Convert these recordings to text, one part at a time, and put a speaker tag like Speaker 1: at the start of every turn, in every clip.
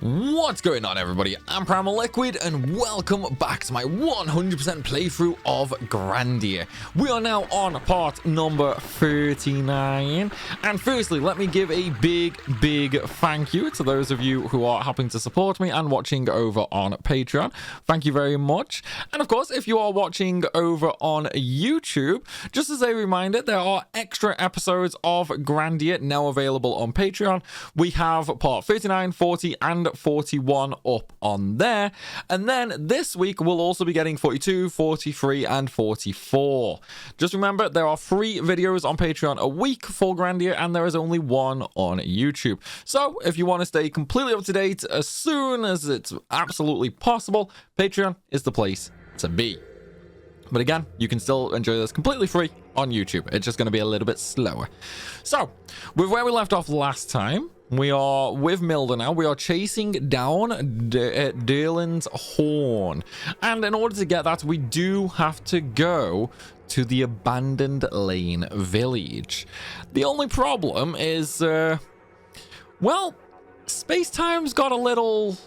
Speaker 1: What's going on, everybody? I'm Primalliquid and welcome back to my 100% playthrough of Grandia. We are now on part number 39, and firstly let me give a big thank you to those of you who are helping to support me and watching over on Patreon. Thank you very much. And of course, if you are watching over on YouTube, just as a reminder, there are extra episodes of Grandia now available on Patreon. We have part 39, 40 and 41 up on there, and then this week we'll also be getting 42, 43 and 44. Just remember, there are 3 videos on Patreon a week for Grandia, and there is only 1 on YouTube. So if you want to stay completely up to date as soon as it's absolutely possible, Patreon is the place to be. But again, you can still enjoy this completely free on YouTube. It's just going to be a little bit slower. So with where we left off last time, we are with Milda now. We are chasing down Derlin's Horn. And in order to get that, we do have to go to the Abandoned Lane Village. The only problem is, well, space-time's got a little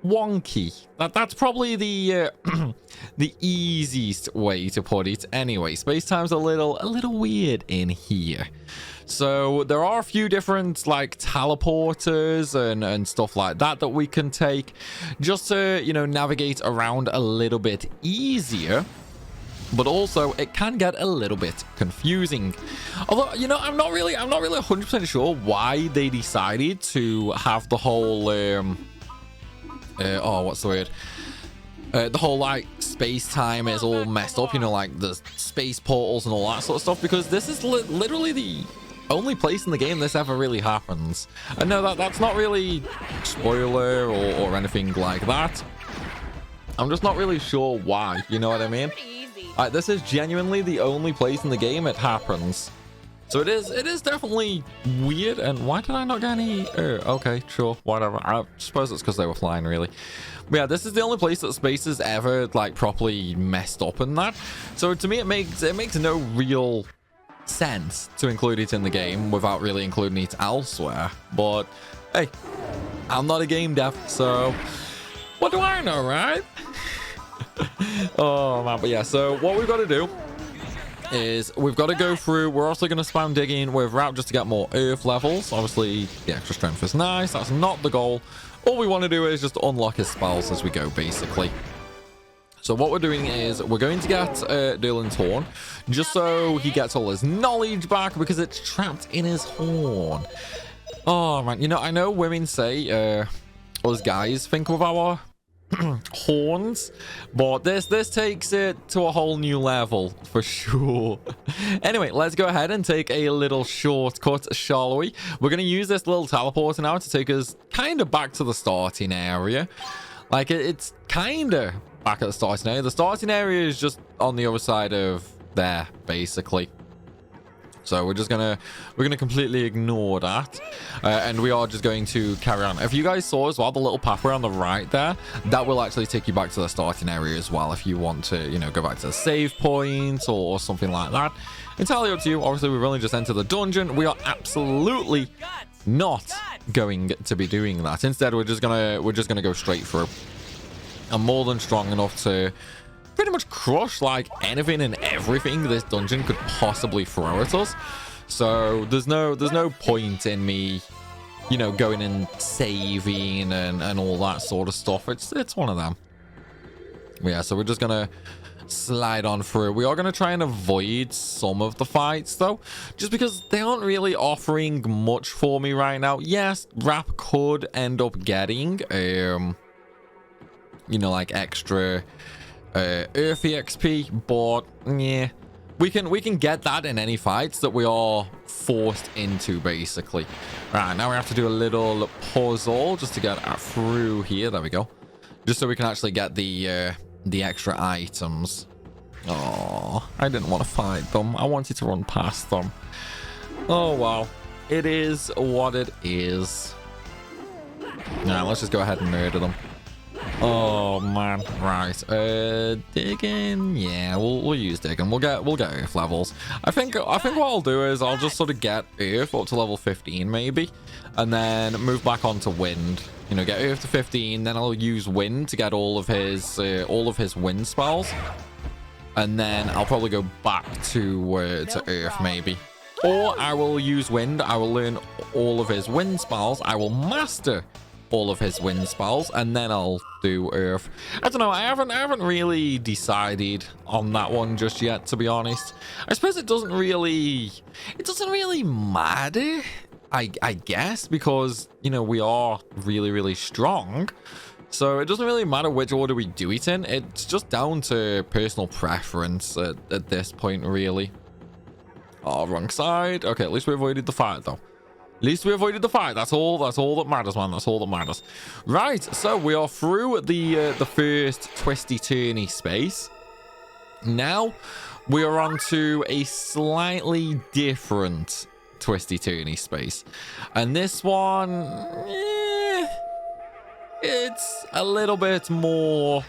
Speaker 1: wonky. That's probably the the easiest way to put it. Anyway, space-time's a little weird in here. So there are a few different like teleporters and stuff like that we can take just to, you know, navigate around a little bit easier. But also it can get a little bit confusing. Although, you know, I'm not really 100% sure why they decided to have the whole what's the word? The whole like space-time is all messed up, you know, like the space portals and all that sort of stuff, because this is literally the only place in the game this ever really happens. And no, that's not really spoiler or anything like that. I'm just not really sure why, you know what I mean? This is genuinely the only place in the game it happens. So it is definitely weird. And why did I not get any? Okay, sure, whatever. I suppose it's because they were flying, really. But yeah, this is the only place that space is ever like properly messed up in that. So to me, it makes no real sense to include it in the game without really including it elsewhere. But hey, I'm not a game dev, so what do I know, right? Oh man, but yeah, so what we've got to do is we've got to go through. We're also going to spam digging with route just to get more earth levels. Obviously the extra strength is nice. That's not the goal. All we want to do is just unlock his spells as we go, basically. So what we're doing is we're going to get Derlin's Horn just so he gets all his knowledge back, because it's trapped in his horn. Oh man, you know, I know women say us guys think with our horns, but this takes it to a whole new level for sure. Anyway, let's go ahead and take a little shortcut, shall we? We're going to use this little teleporter now to take us kind of back to the starting area. Like it's kind of back at the starting area. The starting area is just on the other side of there, basically. So we're gonna completely ignore that, and we are just going to carry on. If you guys saw as well the little pathway on the right there, that will actually take you back to the starting area as well if you want to, you know, go back to the save point or something like that. Entirely up to you. Obviously, we've only just entered the dungeon. We are absolutely not going to be doing that. Instead, we're just gonna go straight through. I'm more than strong enough to pretty much crush like anything and everything this dungeon could possibly throw at us. So there's no point in me, you know, going and saving and all that sort of stuff. It's one of them. Yeah, so we're just gonna slide on through. We are gonna try and avoid some of the fights though, just because they aren't really offering much for me right now. Yes, Rap could end up getting you know, like extra earthy XP, but yeah, we can get that in any fights that we are forced into, basically. Right, now we have to do a little puzzle just to get through here. There we go, just so we can actually get the extra items. Oh, I didn't want to fight them. I wanted to run past them. Oh wow, it is what it is. Now let's just go ahead and murder them. Oh man, right. Digging. Yeah, we'll use digging. We'll get earth levels. I think what I'll do is I'll just sort of get earth up to level 15 maybe, and then move back onto wind. You know, get earth to 15, then I'll use wind to get all of his wind spells, and then I'll probably go back to earth maybe. Or I will use wind. I will learn all of his wind spells. I will master all of his wind spells, and then I'll do earth. I don't know. I haven't really decided on that one just yet, to be honest. I suppose it doesn't really matter, I guess, because, you know, we are really strong. So it doesn't really matter which order we do it in. It's just down to personal preference at this point, really. Oh, wrong side. Okay, at least we avoided the fight, though. At least we avoided the fight. That's all that matters, man. That's all that matters. Right, so we are through the first twisty-turny space. Now we are on to a slightly different twisty-turny space. And this one, it's a little bit more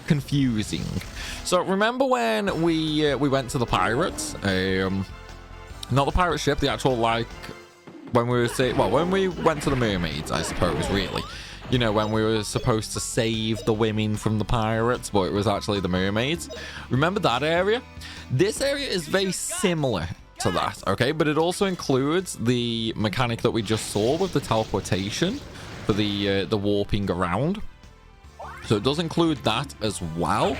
Speaker 1: confusing. So remember when we went to the pirates? Not the pirate ship, the actual, like, when we went to the mermaids, I suppose, really. You know, when we were supposed to save the women from the pirates, but it was actually the mermaids. Remember that area? This area is very similar to that, okay? But it also includes the mechanic that we just saw with the teleportation for the warping around. So it does include that as well.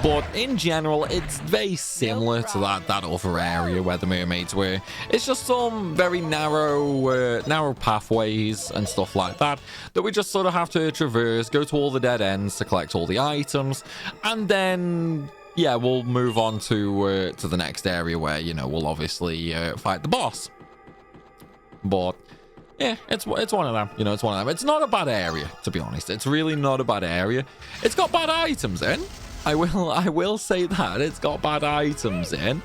Speaker 1: But in general, it's very similar to that other area where the mermaids were. It's just some very narrow pathways and stuff like that we just sort of have to traverse, go to all the dead ends to collect all the items, and then, yeah, we'll move on to the next area where, you know, we'll obviously fight the boss. But yeah, it's one of them. You know, it's one of them. It's not a bad area, to be honest. It's really not a bad area. It's got bad items in. I will say that it's got bad items in,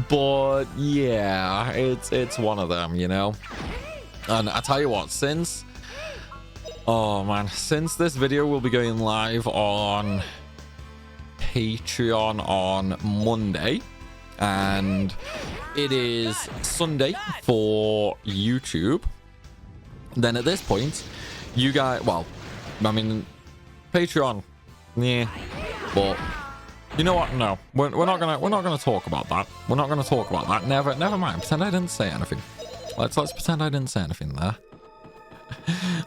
Speaker 1: but yeah, it's one of them, you know. And I tell you what, since this video will be going live on Patreon on Monday, and it is Sunday for YouTube, then at this point, you guys, well, I mean, Patreon, yeah. But you know what? No, we're not gonna talk about that. We're not gonna talk about that. Never mind. Pretend I didn't say anything. Let's pretend I didn't say anything there.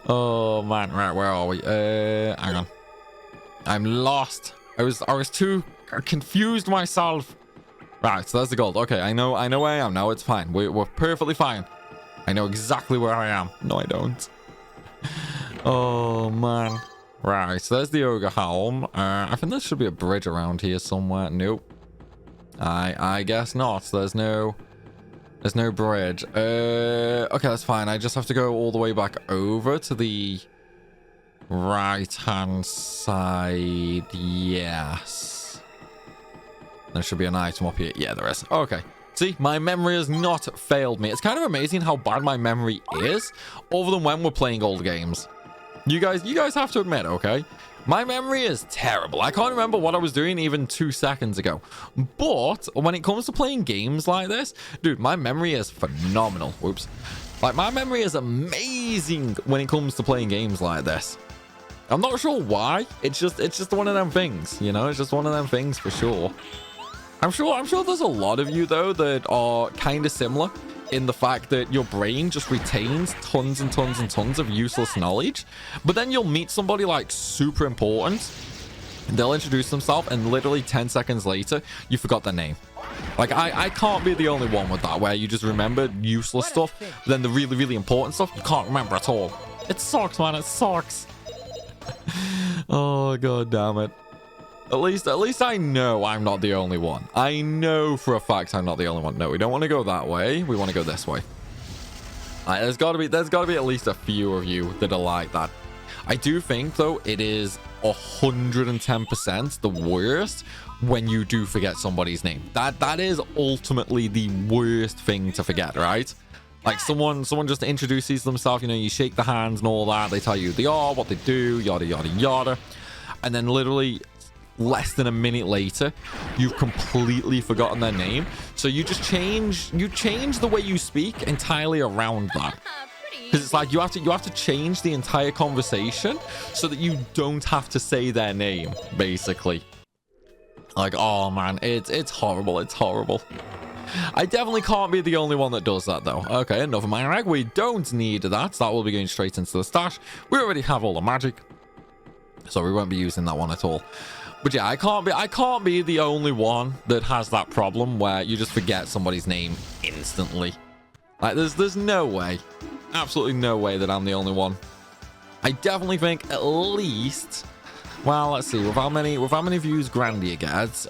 Speaker 1: Oh man, right, where are we? Hang on. I'm lost. I was too confused myself. Right, so there's the gold. Okay, I know where I am now. It's fine. We're perfectly fine. I know exactly where I am. No, I don't. Oh man. Right, so there's the ogre helm. I think there should be a bridge around here somewhere. Nope. I guess not. There's no bridge. Okay, that's fine. I just have to go all the way back over to the right-hand side. Yes. There should be an item up here. Yeah, there is. Okay. See, my memory has not failed me. It's kind of amazing how bad my memory is, other than when we're playing old games. You guys have to admit, okay? My memory is terrible. I can't remember what I was doing even 2 seconds ago. But when it comes to playing games like this, dude, my memory is phenomenal. Whoops. Like, my memory is amazing when it comes to playing games like this. I'm not sure why. It's just one of them things, you know? It's just one of them things for sure. I'm sure there's a lot of you, though, that are kind of similar in the fact that your brain just retains tons and tons and tons of useless knowledge, but then you'll meet somebody like super important, they'll introduce themselves, and literally 10 seconds later you forgot their name. Like, I can't be the only one with that, where you just remember useless stuff, but then the really important stuff you can't remember at all. It sucks, man. It sucks. Oh god damn it. At least I know I'm not the only one. I know for a fact I'm not the only one. No, we don't want to go that way. We want to go this way. There's got to be at least a few of you that are like that. I do think, though, it is 110% the worst when you do forget somebody's name. That is ultimately the worst thing to forget, right? Like someone just introduces themselves, you know, you shake the hands and all that. They tell you who they are, what they do, yada, yada, yada. And then literally less than a minute later, you've completely forgotten their name. So you just change the way you speak entirely around that. Because it's like you have to change the entire conversation so that you don't have to say their name, basically. Like, oh man, it's horrible. It's horrible. I definitely can't be the only one that does that, though. Okay, enough of my rag. We don't need that. That will be going straight into the stash. We already have all the magic, so we won't be using that one at all. But yeah, I can't be the only one that has that problem where you just forget somebody's name instantly. Like, there's no way, absolutely no way that I'm the only one. I definitely think at least, well, let's see, with how many views Grandia gets,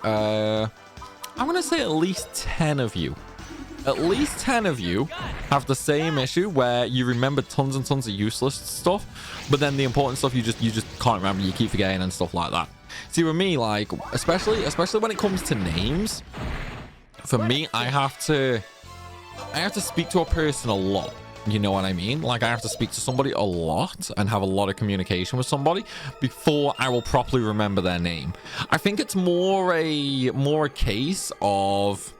Speaker 1: I'm gonna say at least 10 of you. At least 10 of you have the same issue where you remember tons and tons of useless stuff, but then the important stuff you just can't remember. You keep forgetting and stuff like that. See, with me, like especially when it comes to names, for me, I have to speak to a person a lot. You know what I mean? Like, I have to speak to somebody a lot and have a lot of communication with somebody before I will properly remember their name. I think it's more a case of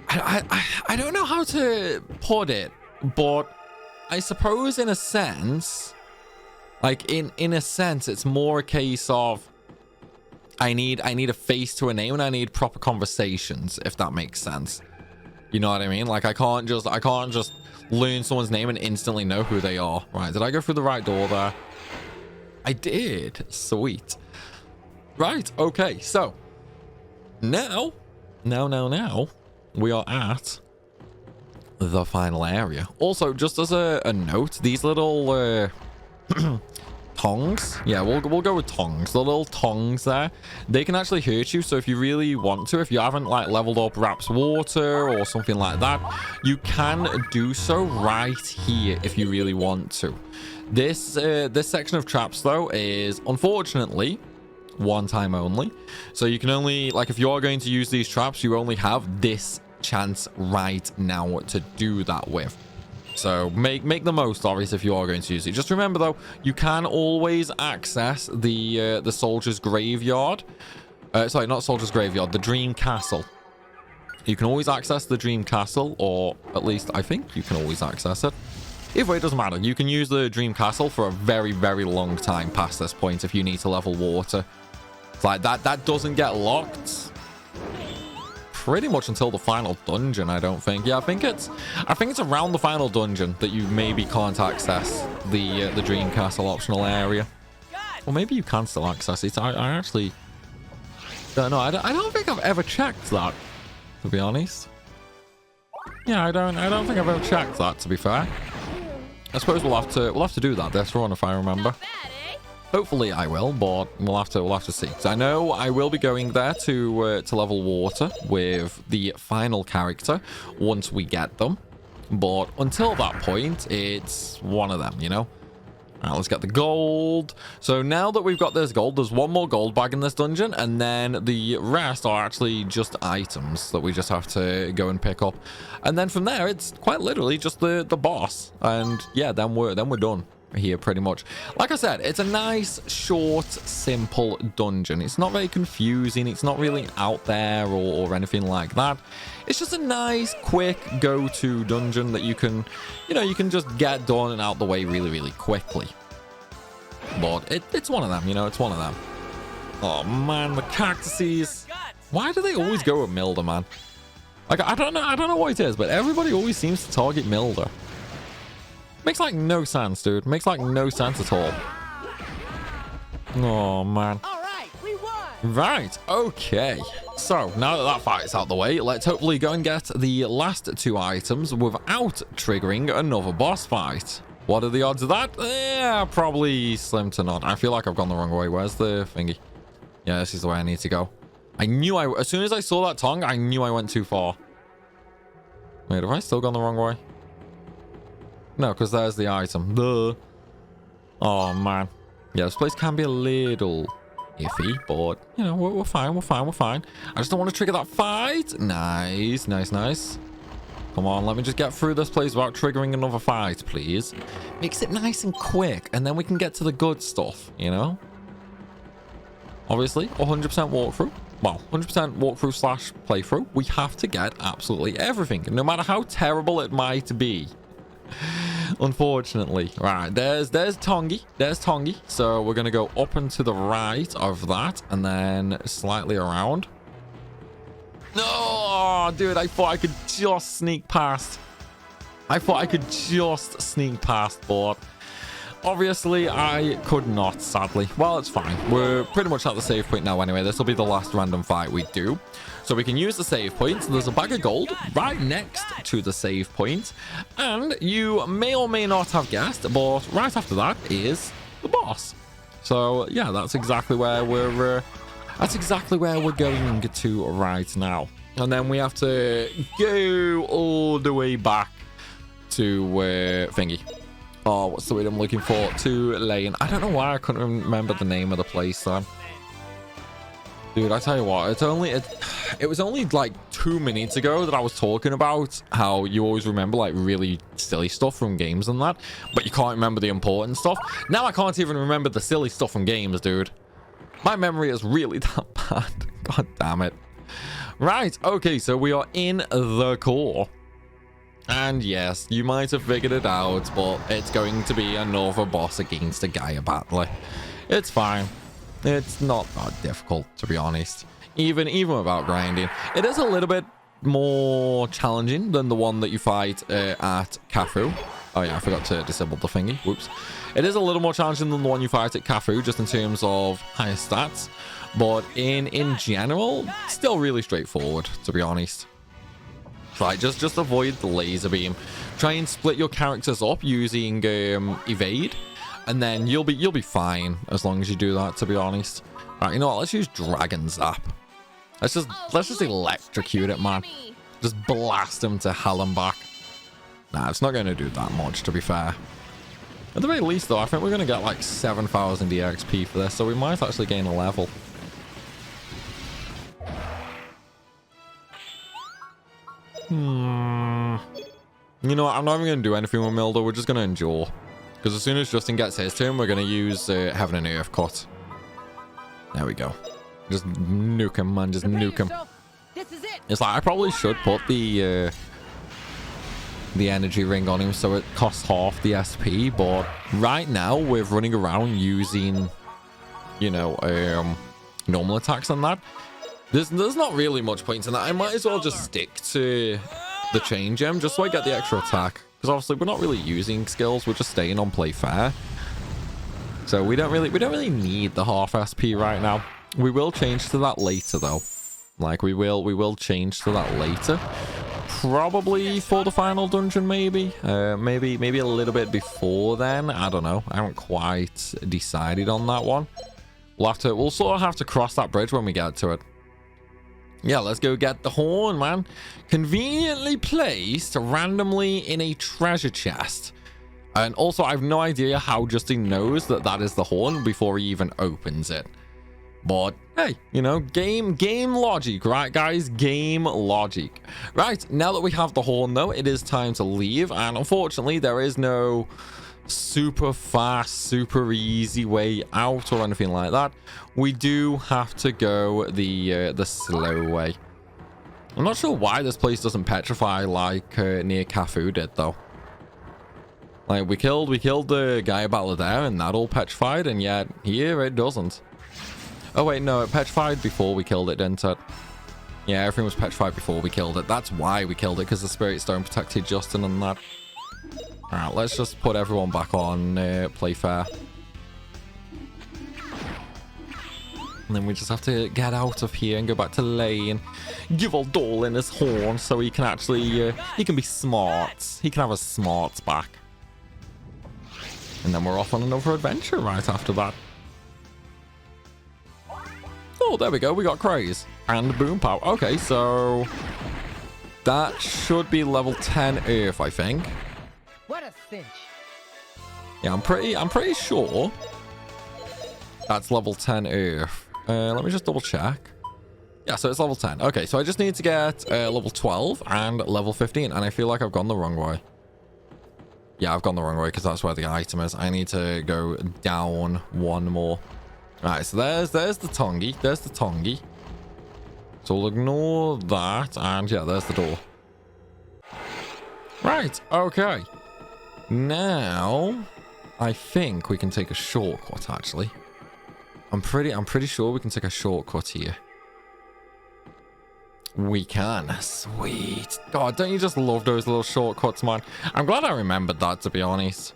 Speaker 1: I don't know how to put it, but I suppose in a sense, like in a sense, it's more a case of I need a face to a name and I need proper conversations, if that makes sense. You know what I mean? Like, I can't just learn someone's name and instantly know who they are. Right, did I go through the right door there? I did. Sweet. Right, okay, so now we are at the final area. Also, just as a note, these little tongs, yeah, we'll go with tongs. The little tongs there, they can actually hurt you. So if you really want to, if you haven't like leveled up Rap's water or something like that, you can do so right here if you really want to. This section of traps though is unfortunately one time only, so you can only, like, if you are going to use these traps, you only have this chance right now to do that with. So make the most of it if you are going to use it. Just remember though, you can always access the soldier's graveyard. Sorry, not soldier's graveyard, the dream castle. You can always access the dream castle, or at least I think you can always access it. Either way, it doesn't matter. You can use the dream castle for a very, very long time past this point if you need to level water. It's like that doesn't get locked pretty much until the final dungeon, I don't think. Yeah, I think it's around the final dungeon that you maybe can't access the dream castle optional area. Or maybe you can still access it. I actually don't know. I don't think I've ever checked that, to be honest. Yeah, I don't think I've ever checked that, to be fair. I suppose we'll have to do that this run if I remember. Hopefully I will, but we'll have to see. So I know I will be going there to level water with the final character once we get them. But until that point, it's one of them, you know? All right, let's get the gold. So now that we've got this gold, there's one more gold bag in this dungeon, and then the rest are actually just items that we just have to go and pick up. And then from there, it's quite literally just the boss. And yeah, then we're done here pretty much. Like I said, it's a nice, short, simple dungeon. It's not very confusing. It's not really out there or anything like that. It's just a nice, quick go-to dungeon that you can, you know, you can just get done and out the way really, really quickly. But it's one of them, you know, it's one of them. Oh man, the cactuses. Why do they always go with Milder, man? Like, I don't know what it is, but everybody always seems to target Milder. Makes like no sense, dude. Makes like no sense at all. Oh man.
Speaker 2: All right, we won.
Speaker 1: Right, okay. So now that fight's out the way, let's hopefully go and get the last two items without triggering another boss fight. What are the odds of that? Yeah, probably slim to none. I feel like I've gone the wrong way. Where's the thingy? Yeah, this is the way I need to go. I knew as soon as I saw that tongue, I knew I went too far. Wait, have I still gone the wrong way? No, because there's the item. Duh. Oh, man. Yeah, this place can be a little iffy, but, you know, we're fine. We're fine. I just don't want to trigger that fight. Nice. Come on, let me just get through this place without triggering another fight, please. Makes it nice and quick, and then we can get to the good stuff, you know? Obviously, 100% walkthrough. Well, 100% walkthrough slash playthrough. We have to get absolutely everything, no matter how terrible it might be. Unfortunately. Right, there's Tongi. There's Tongi. So we're going to go up and to the right of that, and then slightly around. No, dude, I thought I could just sneak past. I thought I could just sneak past, but obviously I could not, sadly. Well, it's fine. We're pretty much at the save point now anyway. This will be the last random fight we do. So we can use the save point. So there's a bag of gold right next to the save point. And you may or may not have guessed, but right after that is the boss. So yeah, that's exactly where we're going to right now. And then we have to go all the way back to thingy. Oh, what's the word I'm looking for? To Lane. I don't know why I couldn't remember the name of the place then. Dude, I tell you what, it was only like 2 minutes ago that I was talking about how you always remember like really silly stuff from games and that, but you can't remember the important stuff. Now I can't even remember the silly stuff from games, dude. My memory is really that bad. God damn it. Right, okay, so we are in the core. And yes, you might have figured it out, but it's going to be another boss against a Gaia battler. It's fine. It's not that difficult, to be honest. Even without grinding. It is a little bit more challenging than the one that you fight at Cafu. Oh yeah, I forgot to disable the thingy. Whoops. It is a little more challenging than the one you fight at Cafu, just in terms of higher stats. But in general, still really straightforward, to be honest. Right, just avoid the laser beam. Try and split your characters up using evade, and then you'll be fine as long as you do that, to be honest. Right, you know what? Let's use Dragon Zap. Let's just electrocute it, man. Just blast him to hell and back. Nah, it's not going to do that much, to be fair. At the very least, though, I think we're going to get like 7,000 EXP for this, so we might actually gain a level. You know what? I'm not even going to do anything with Mildo. We're just going to endure. Because as soon as Justin gets his turn, we're going to use Heaven and Earth Cut. There we go. Just nuke him, man. Just nuke him.
Speaker 2: This is it.
Speaker 1: It's like, I probably should put the energy ring on him so it costs half the SP. But right now, we're running around using, you know, normal attacks on that. There's not really much point in that. I might as well just stick to the chain gem just so I get the extra attack. Because obviously we're not really using skills. We're just staying on play fair. So we don't really need the half SP right now. We will change to that later though. Like we will change to that later. Probably for the final dungeon, maybe. Maybe a little bit before then. I don't know. I haven't quite decided on that one. We'll sort of have to cross that bridge when we get to it. Yeah, let's go get the horn, man. Conveniently placed randomly in a treasure chest. And also, I have no idea how Justin knows that that is the horn before he even opens it. But, hey, you know, game logic, right, guys? Game logic. Right, now that we have the horn, though, it is time to leave. And unfortunately, there is no super fast, super easy way out or anything like that. We do have to go the slow way. I'm not sure why this place doesn't petrify like near Cafu did, though. Like, we killed the guy battler there, and that all petrified, and yet here it doesn't. Oh wait, no, it petrified before we killed it, didn't it? Yeah, everything was petrified before we killed it. That's why we killed it, because the Spirit Stone protected Justin and that. Alright, let's just put everyone back on play fair. And then we just have to get out of here and go back to Lane. Give old Dolan his horn so he can actually, he can be smart. He can have his smarts back. And then we're off on another adventure right after that. Oh, there we go. We got Craze and Boom Pow. Okay, so that should be level 10 Earth, I think.
Speaker 2: What a cinch.
Speaker 1: Yeah, I'm pretty sure that's level 10 Earth. Let me just double check. Yeah, so it's level 10. Okay, so I just need to get level 12 and level 15. And I feel like I've gone the wrong way. Yeah, I've gone the wrong way because that's where the item is. I need to go down one more. Right, so there's the Tongi. There's the Tongi. So we'll ignore that. And yeah, there's the door. Right, okay. Now, I think we can take a shortcut, actually. I'm pretty sure we can take a shortcut here. We can. Sweet. God, don't you just love those little shortcuts, man? I'm glad I remembered that, to be honest.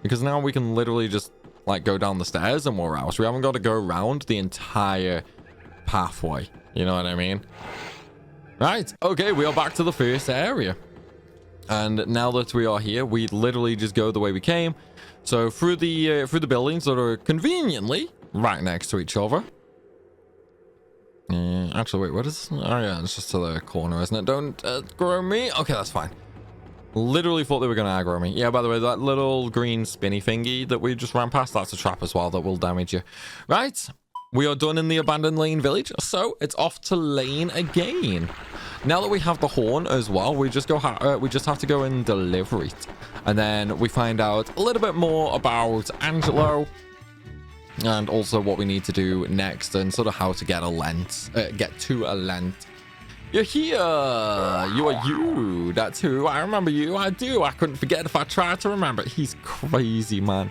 Speaker 1: Because now we can literally just, like, go down the stairs and we're out. We haven't got to go around the entire pathway. You know what I mean? Right. Okay, we are back to the first area. And now that we are here, we literally just go the way we came. So through the buildings that are conveniently right next to each other. Actually, wait, what is... Oh, yeah, it's just to the corner, isn't it? Don't aggro me. Okay, that's fine. Literally thought they were going to aggro me. Yeah, by the way, that little green spinny thingy that we just ran past, that's a trap as well that will damage you. Right. We are done in the abandoned lane village, so it's off to lane again. Now that we have the horn as well, we just have to go and deliver it. And then we find out a little bit more about Angelo. And also what we need to do next and sort of how to get to a lent. You're here. You are you. That's who. I remember you. I do. I couldn't forget if I tried to remember. He's crazy, man.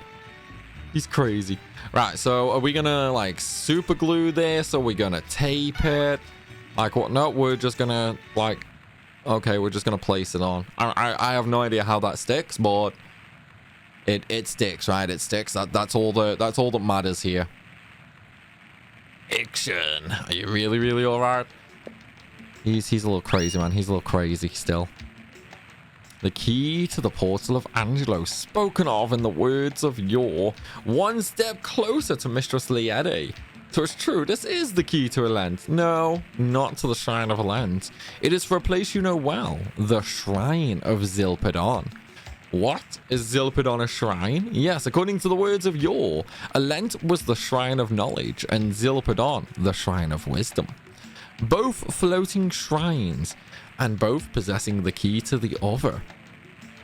Speaker 1: He's crazy. Right, so are we gonna like super glue this? Are we gonna tape it? Like what? No, we're just gonna like, okay, we're just gonna place it on. I have no idea how that sticks, but it sticks, right? It sticks. That's all that matters here. Action. Are you really all right? He's a little crazy, man. He's a little crazy still. The key to the portal of Angelo, spoken of in the words of Yor, one step closer to Mistress Liede. So it's true, this is the key to Elend. No, not to the Shrine of Elend. It is for a place you know well, the Shrine of Zilpidon. What? Is Zilpidon a shrine? Yes, according to the words of Yor, Elend was the Shrine of Knowledge, and Zilpidon, the Shrine of Wisdom. Both floating shrines, and both possessing the key to the other.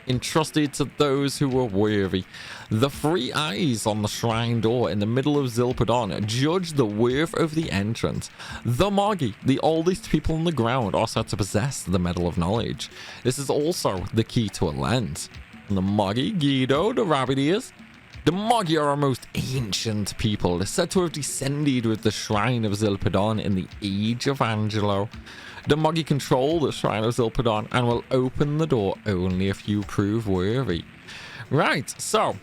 Speaker 1: Entrusted to those who were worthy. The three eyes on the shrine door in the middle of Zilpidon judge the worth of the entrant. The Moggy, the oldest people on the ground, are said to possess the Medal of Knowledge. This is also the key to Elend. The Moggy, Guido, the rabbit ears. The Moggy are our most ancient people, said to have descended with the Shrine of Zilpidon in the Age of Angelo. The Moggy control the Shrine of Zilpidon and will open the door only if you prove worthy. Right, so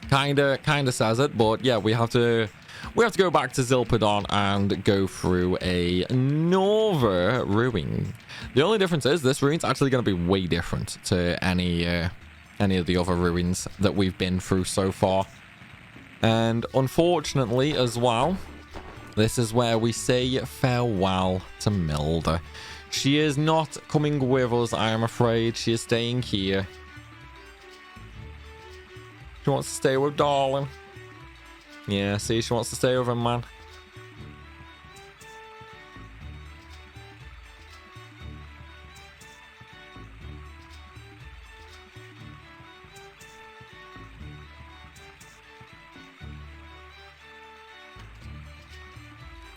Speaker 1: kinda says it, but yeah, we have to go back to Zilpidon and go through another ruin. The only difference is this ruin's actually going to be way different to any of the other ruins that we've been through so far. And unfortunately as well, this is where we say farewell to Milda. She is not coming with us, I am afraid. She is staying here. She wants to stay with darling. Yeah, see, she wants to stay with him, man.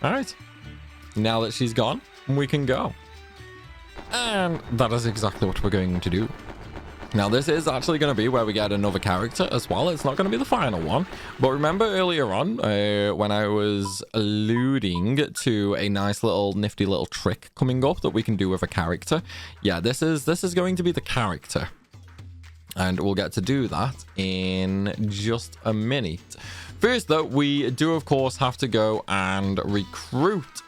Speaker 1: Alright, now that she's gone, we can go. And that is exactly what we're going to do. Now, this is actually going to be where we get another character as well. It's not going to be the final one. But remember earlier on, when I was alluding to a nice little nifty little trick coming up that we can do with a character? Yeah, this is going to be the character. And we'll get to do that in just a minute. First, though, we do, of course, have to go and recruit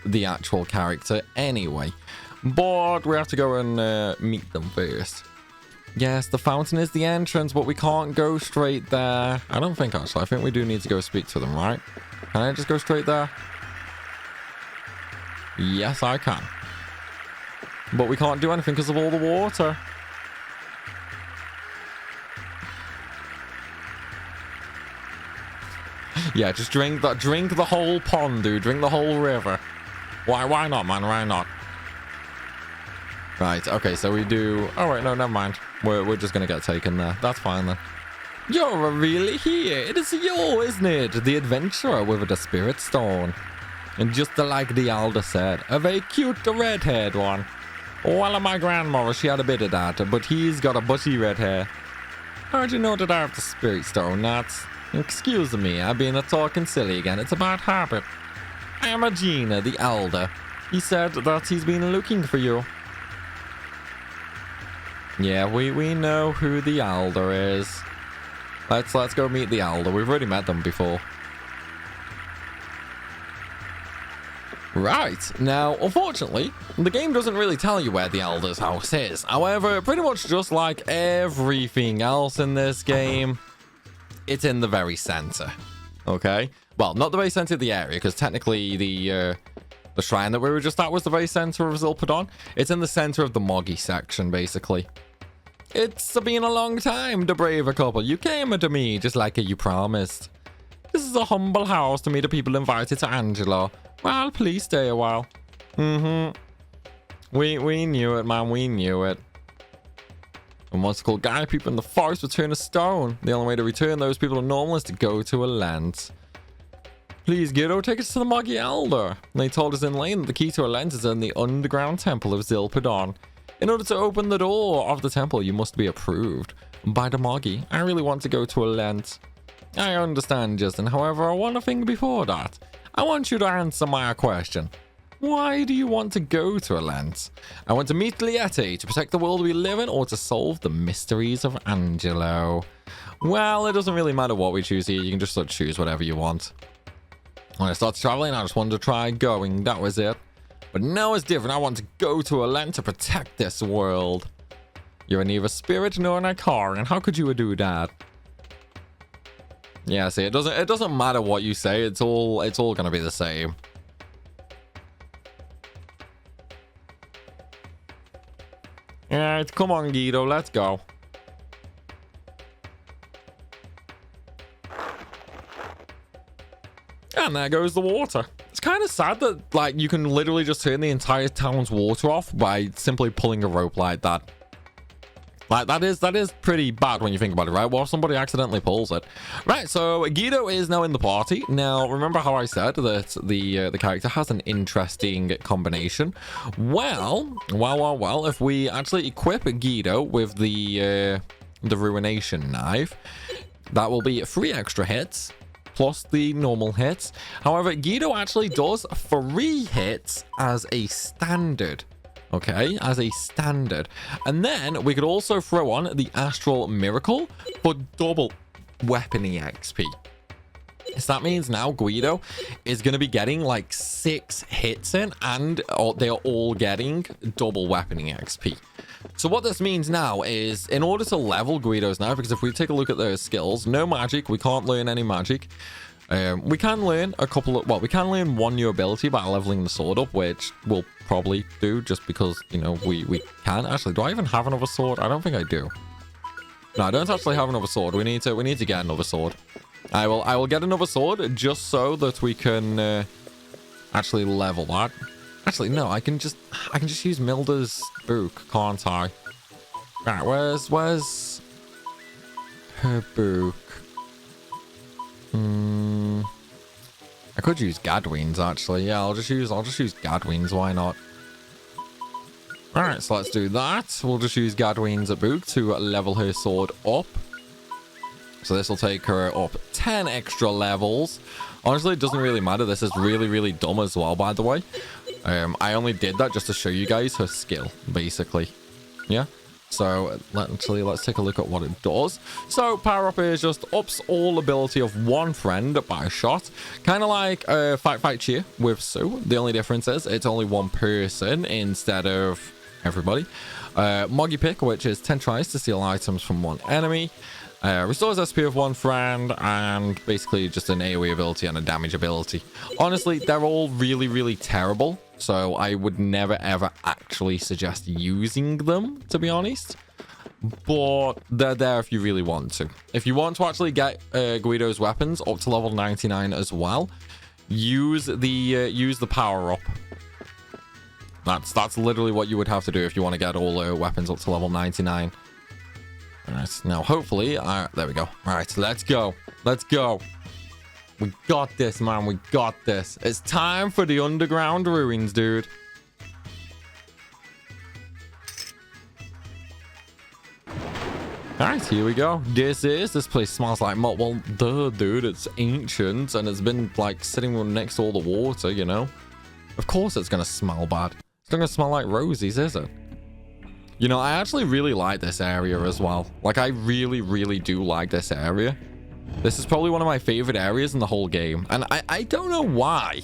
Speaker 1: the actual character anyway. But we have to go and meet them first. Yes, the fountain is the entrance, but we can't go straight there. I don't think, actually. I think we do need to go speak to them, right? Can I just go straight there? Yes, I can. But we can't do anything because of all the water. Yeah, just drink the whole pond, dude. Drink the whole river. Why not, man? Why not? Right, okay, so we do... Oh, wait, no, never mind. We're just going to get taken there. That's fine, then. You're really here. It is you, isn't it? The adventurer with the spirit stone. And just like the elder said, a very cute red-haired one. Well, my grandmother, she had a bit of that, but he's got a bushy red hair. How'd you know that I have the spirit stone, Nats? Excuse me, I've been talking silly again. It's about habit. I am a Gina, the elder. He said that he's been looking for you. Yeah, we know who the elder is. Let's go meet the elder. We've already met them before. Right, now, unfortunately, the game doesn't really tell you where the Elder's house is. However, pretty much just like everything else in this game, it's in the very center, okay? Well, not the very center of the area, because technically the shrine that we were just at was the very center of Zilpidon. It's in the center of the Moggy section, basically. It's been a long time, the braver couple. You came to me, just like you promised. This is a humble house to meet the people invited to Angelo. Well, please stay a while. We knew it, man. We knew it. And what's called guide people in the forest return a stone. The only way to return those people to normal is to go to a lens. Please, Guido, take us to the Moggy Elder. They told us in lane that the key to a lens is in the underground temple of Zilpidon. In order to open the door of the temple, you must be approved by the Moggy. I really want to go to a lens. I understand, Justin. However, I want to think before that. I want you to answer my question. Why do you want to go to a lens? I want to meet Liette to protect the world we live in or to solve the mysteries of Angelo. Well, it doesn't really matter what we choose here. You can just sort of choose whatever you want. When I started traveling, I just wanted to try going. That was it. But now it's different. I want to go to a lens to protect this world. You're neither spirit nor an Icarian. How could you do that? Yeah, see, it doesn't matter what you say. It's all gonna be the same. Alright, come on, Guido, let's go. And there goes the water. It's kind of sad that like you can literally just turn the entire town's water off by simply pulling a rope like that. Like, that is pretty bad when you think about it, right? Well, if somebody accidentally pulls it. Right, so Guido is now in the party. Now, remember how I said that the character has an interesting combination? Well, if we actually equip Guido with the Ruination Knife, that will be 3 extra hits, plus the normal hits. However, Guido actually does 3 hits as a standard. Okay, as a standard. And then we could also throw on the Astral Miracle for double weapon EXP. So that means now Guido is going to be getting like 6 hits in, and they are all getting double weapon EXP. So what this means now is, in order to level Guido's now, because if we take a look at their skills, no magic, we can't learn any magic. We can learn we can learn 1 new ability by leveling the sword up, which we'll probably do just because, you know, we can. Actually, do I even have another sword? I don't think I do. No, I don't actually have another sword. We need to get another sword. I will get another sword just so that we can actually level that. Actually, no, I can just use Milda's book, can't I? Right, where's her book? I could use Gadwin's actually. Yeah, I'll just use Gadwin's. Why not? All right, so let's do that. We'll just use Gadwin's book to level her sword up. So this will take her up 10 extra levels. Honestly, it doesn't really matter. This is really, really dumb as well, by the way. I only did that just to show you guys her skill, basically. Yeah. So let's take a look at what it does. So power up is just ups all ability of one friend by a shot, kind of like fight cheer with Sue. The only difference is it's only one person instead of everybody. Moggy pick, which is 10 tries to steal items from one enemy. Restores SP of one friend, and basically just an AoE ability and a damage ability. Honestly, they're all really, really terrible, so I would never ever actually suggest using them, to be honest. But they're there if you really want to. If you want to actually get Guido's weapons up to level 99 as well, use the power up. That's literally what you would have to do if you want to get all weapons up to level 99. All right, now hopefully, there we go. All right, let's go. Let's go. We got this, man. We got this. It's time for the underground ruins, dude. All right, here we go. This place smells like malt. Well, duh, dude, it's ancient and it's been like sitting next to all the water, you know. Of course it's gonna smell bad. It's not gonna smell like roses, is it? You know, I actually really like this area as well. Like, I really, really do like this area. This is probably one of my favorite areas in the whole game. And I don't know why.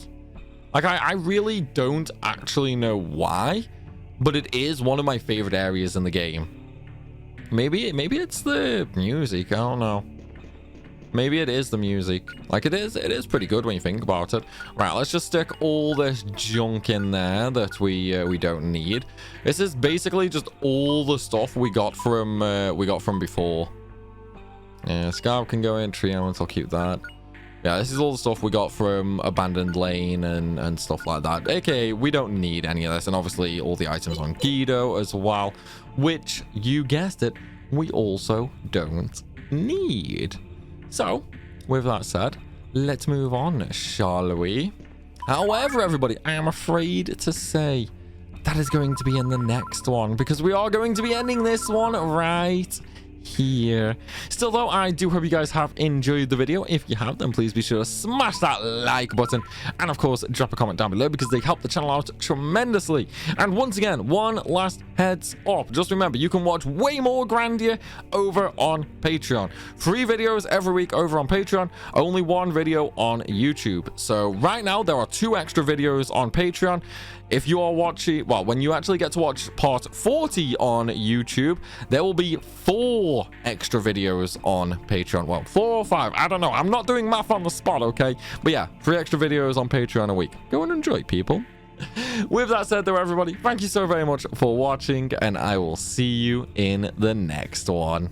Speaker 1: Like, I really don't actually know why. But it is one of my favorite areas in the game. Maybe it's the music. I don't know. Maybe it is the music. Like, it is pretty good when you think about it. Right, let's just stick all this junk in there that we don't need. This is basically just all the stuff we got from before. Yeah, Scarab can go in, tree elements, I'll keep that. Yeah, this is all the stuff we got from Abandoned Lane and stuff like that. AKA, we don't need any of this. And obviously, all the items on Guido as well, which, you guessed it, we also don't need. So, with that said, let's move on, shall we? However, everybody, I am afraid to say that is going to be in the next one, because we are going to be ending this one right here. Still though, I do hope you guys have enjoyed the video. If you have, then please be sure to smash that like button, and of course drop a comment down below, because they help the channel out tremendously. And once again, one last heads up, just remember, you can watch way more Grandia over on Patreon. 3 videos every week over on Patreon, only 1 video on YouTube. So right now there are 2 extra videos on Patreon. If you are watching, well, when you actually get to watch part 40 on YouTube, there will be 4 extra videos on Patreon. Well, 4 or 5, I don't know. I'm not doing math on the spot, okay? But yeah, 3 extra videos on Patreon a week. Go and enjoy, people. With that said, though, everybody, thank you so very much for watching, and I will see you in the next one.